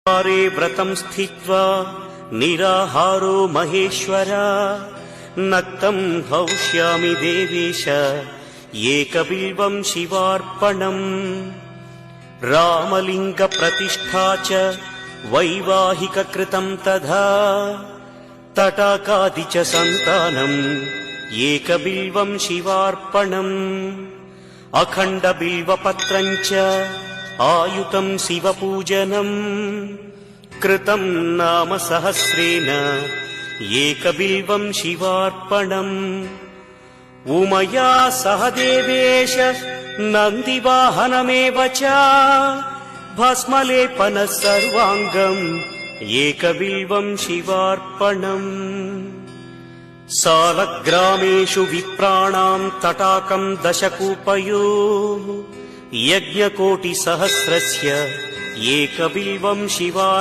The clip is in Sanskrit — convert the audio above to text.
रे व्रतं स्थित्वा निराहारो महेश्वर नक्तं हौष्यामि देवेश एकबिल्वं शिवार्पणम् रामलिङ्गप्रतिष्ठा च वैवाहिककृतं तथा तटाकादि च सन्तानम् एकबिल्वं शिवार्पणम् अखण्डबिल्वपत्रं च आयुतं शिवपूजनम् कृतं नाम सहस्रेण एकबिल्वं शिवार्पणम् उमया सह देवेश नन्दिवाहनमेव च भस्मलेपनः सर्वाङ्गम् एकबिल्वं शिवार्पणम् सालग्रामेषु विप्राणां तटाकं दशकूपयोः यज्ञकोटिसहस्रस्य एकबिल्वं शिवार्पणम्